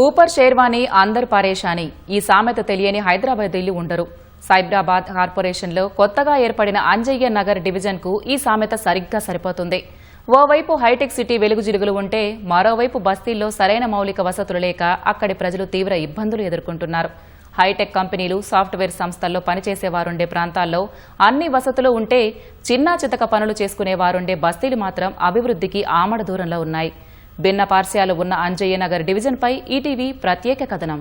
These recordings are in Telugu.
ఊపర్ షేర్వానీ అందర్ పరేషాని ఈ సామెత తెలియని హైదరాబాదీలు ఉండరు. సైబరాబాద్ కార్పొరేషన్లో కొత్తగా ఏర్పడిన అంజయ్య నగర్ డివిజన్కు ఈ సామెత సరిగ్గా సరిపోతుంది. ఓవైపు హైటెక్ సిటీ వెలుగుజిలుగులు ఉంటే మరోవైపు బస్తీల్లో సరైన మౌలిక వసతులు లేక అక్కడి ప్రజలు తీవ్ర ఇబ్బందులు ఎదుర్కొంటున్నారు. హైటెక్ కంపెనీలు, సాఫ్ట్వేర్ సంస్థల్లో పనిచేసేవారుండే ప్రాంతాల్లో అన్ని వసతులు ఉంటే చిన్నా చితక పనులు చేసుకునేవారుండే బస్తీలు మాత్రం అభివృద్ధికి ఆమడ దూరంలో ఉన్నాయి. భిన్న పార్శ్యాలు ఉన్న అంజయ్య నగర్ డివిజన్పై ఈటీవీ ప్రత్యేక కథనం.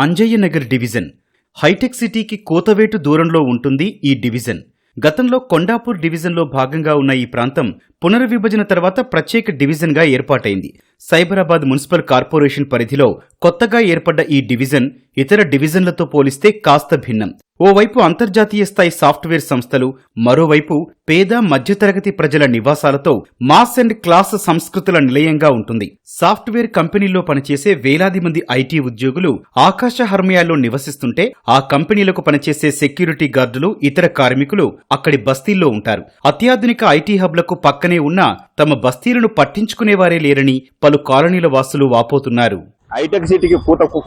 అంజయ్య నగర్ డివిజన్ హైటెక్ సిటీకి కోతవేటు దూరంలో ఉంటుంది. ఈ డివిజన్ గతంలో కొండాపూర్ డివిజన్లో భాగంగా ఉన్న ఈ ప్రాంతం పునర్విభజన తర్వాత ప్రత్యేక డివిజన్గా ఏర్పాటైంది. సైబరాబాద్ మున్సిపల్ కార్పొరేషన్ పరిధిలో కొత్తగా ఏర్పడ్డ ఈ డివిజన్ ఇతర డివిజన్లతో పోలిస్తే కాస్త భిన్నం. ఓవైపు అంతర్జాతీయ స్థాయి సాఫ్ట్వేర్ సంస్థలు, మరోవైపు పేద మధ్యతరగతి ప్రజల నివాసాలతో మాస్ అండ్ క్లాస్ సంస్కృతుల నిలయంగా ఉంటుంది. సాఫ్ట్వేర్ కంపెనీల్లో పనిచేసే వేలాది మంది ఐటీ ఉద్యోగులు ఆకాశ హర్మ్యాల్లో నివసిస్తుంటే ఆ కంపెనీలకు పనిచేసే సెక్యూరిటీ గార్డులు, ఇతర కార్మికులు అక్కడి బస్తీల్లో ఉంటారు. అత్యాధునిక ఐటీ హబ్లకు పక్కనే ఉన్న తమ బస్తీలను పట్టించుకునేవారే లేరని పలు కాలనీల వాసులు వాపోతున్నారు. హైటెక్ సిటీకి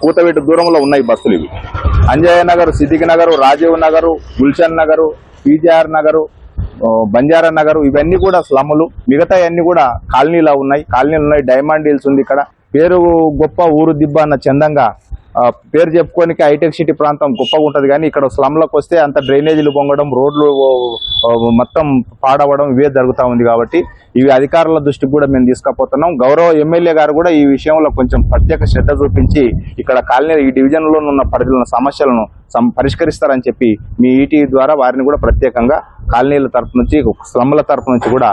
కూతవేటు దూరంలో ఉన్నాయి బస్సులు ఇవి. అంజయ్య నగర్, సిద్దిక్ నగర్, రాజీవ్ నగర్, గుల్షన్ నగర్, పీజీఆర్ నగర్, బంజారా నగర్ ఇవన్నీ కూడా స్లమ్లు. మిగతా అన్ని కూడా కాలనీలు ఉన్నాయి. డైమండ్ హిల్స్ ఉంది. ఇక్కడ పేరు గొప్ప ఊరు దిబ్బ అన్న చందంగా పేరు చెప్పుకోనికి హైటెక్ సిటీ ప్రాంతం గొప్పగా ఉంటది. కానీ ఇక్కడ స్లమ్లకు వస్తే అంత డ్రైనేజీలు పొంగడం, రోడ్లు మొత్తం పాడవడం ఇవే జరుగుతూ ఉంది. కాబట్టి ఇవి అధికారుల దృష్టికి కూడా మేము తీసుకుపోతున్నాం. గౌరవ ఎమ్మెల్యే గారు కూడా ఈ విషయంలో కొంచెం ప్రత్యేక శ్రద్ధ చూపించి ఇక్కడ కాలనీ ఈ డివిజన్ లో ఉన్న పరిధిలో సమస్యలను పరిష్కరిస్తారని చెప్పి మీ ఈటీ ద్వారా వారిని కూడా ప్రత్యేకంగా కాలనీల తరపు నుంచి, స్లమ్ల తరపు నుంచి కూడా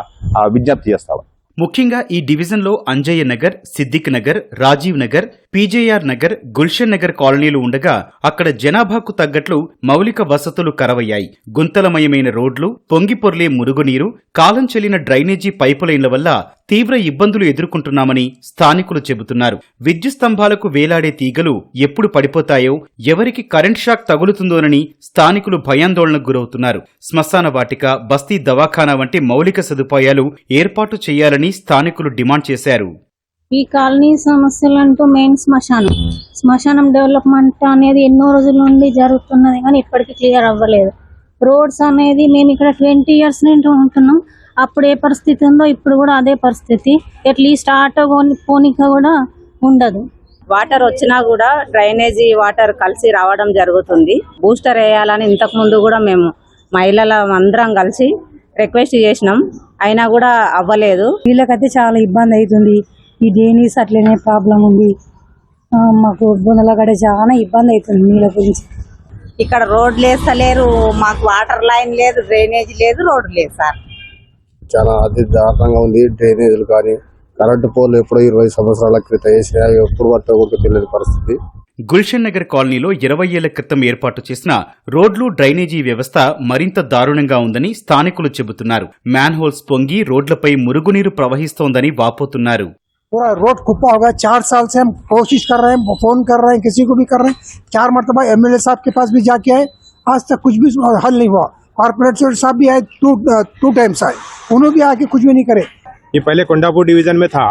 విజ్ఞప్తి చేస్తాం. ముఖ్యంగా ఈ డివిజన్లో అంజయ్య నగర్, సిద్దిక్ నగర్, రాజీవ్ నగర్, పీజేఆర్ నగర్, గుల్షన్ నగర్ కాలనీలు ఉండగా అక్కడ జనాభాకు తగ్గట్లు మౌలిక వసతులు కరవయ్యాయి. గుంతలమయమైన రోడ్లు, పొంగిపొర్లే మురుగునీరు, కాలం చెల్లిన డ్రైనేజీ పైపులైన్ల వల్ల తీవ్ర ఇబ్బందులు ఎదుర్కొంటున్నామని స్థానికులు చెబుతున్నారు. విద్యుత్ స్తంభాలకు వేలాడే తీగలు ఎప్పుడు పడిపోతాయో, ఎవరికి కరెంట్ షాక్ తగులుతుందోనని స్థానికులు భయాందోళనకు గురవుతున్నారు. శ్మశాన వాటిక, బస్తీ దవాఖానా వంటి మౌలిక సదుపాయాలు ఏర్పాటు చేయాలని స్థానికులు డిమాండ్ చేశారు. ఈ కాలనీ సమస్యలంటూ మెయిన్ శ్మశానం డెవలప్మెంట్ అనేది ఎన్నో రోజుల నుండి జరుగుతున్నది కానీ ఇప్పటికీ క్లియర్ అవ్వలేదు. రోడ్స్ అనేది మేము ఇక్కడ 20 years నుండి ఉంటున్నాం. అప్పుడు ఏ పరిస్థితి ఉందో ఇప్పుడు కూడా అదే పరిస్థితి. అట్లీస్ట్ ఆటో పోనీక కూడా ఉండదు. వాటర్ వచ్చినా కూడా డ్రైనేజీ వాటర్ కలిసి రావడం జరుగుతుంది. బూస్టర్ వేయాలని ఇంతకు ముందు కూడా మేము మహిళల అందరం కలిసి రిక్వెస్ట్ చేసినాం, అయినా కూడా అవ్వలేదు. వీళ్ళకైతే చాలా ఇబ్బంది అవుతుంది. ఈ డ్రైనేజ్ అట్లనే ప్రాబ్లం ఉంది. మాకు బునలగడ చాలా ఇబ్బంది అవుతుంది నీళ్ళ గురించి. ఇక్కడ రోడ్లు వేస్తలేరు, మాకు వాటర్ లైన్ లేదు, డ్రైనేజ్ లేదు, రోడ్డు లేదు సార్. చాలా అతి దారుణంగా ఉంది. డ్రైనేజీలు కానీ కరెంటు పోలు ఎప్పుడో 20 సంవత్సరాల క్రితం వేసినా ఎప్పుడు పట్టకూడదు తెలియని పరిస్థితి. గుల్షన్ నగర్ కాలనీలో 20 ఏళ్ల క్రితం ఏర్పాటు చేసిన రోడ్లు, డ్రైనేజీ వ్యవస్థ మరింత దారుణంగా ఉందని స్థానికులు చెబుతున్నారు. మ్యాన్ హోల్స్ పొంగి రోడ్లపై మురుగునీరు ప్రవహిస్తోందని వాపోతున్నారు. पूरा रोड कुप्पा हो गया. 4 साल से हम कोशिश कर रहे हैं, फोन कर रहे हैं, किसी को भी कर रहे हैं. 4 मरतबा एमएलए साहब के पास भी जाके आए, आज तक कुछ भी हल नहीं हुआ. कॉर्पोरेटर साहब भी आए, 2 टाइम्स आए, उन्होंने भी आके कुछ भी नहीं करे. ये पहले कोंडापुर डिवीजन में था,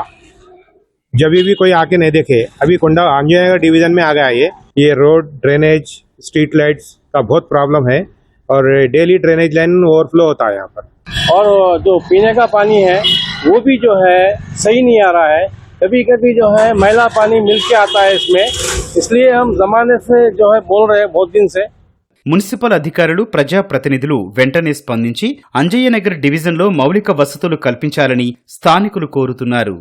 जब भी कोई आके नहीं देखे. अभी अंजय डिवीजन में आ गया. ये रोड, ड्रेनेज, स्ट्रीट लाइट्स का बहुत प्रॉब्लम है और डेली ड्रेनेज लाइन ओवरफ्लो होता है यहाँ पर. और जो पीने का पानी है वो भी जो है सही नहीं आ रहा है. कभी कभी जो है मैला पानी मिल के आता है इसमें. इसलिए हम जमाने से जो है बोल रहे हैं बहुत दिन से. మున్సిపల్ అధికారులు, ప్రజాప్రతినిధులు వెంటనే స్పందించి అంజయ్య నగర్ డివిజన్లో మౌలిక వసతులు కల్పించాలని స్థానికులు కోరుతున్నారు.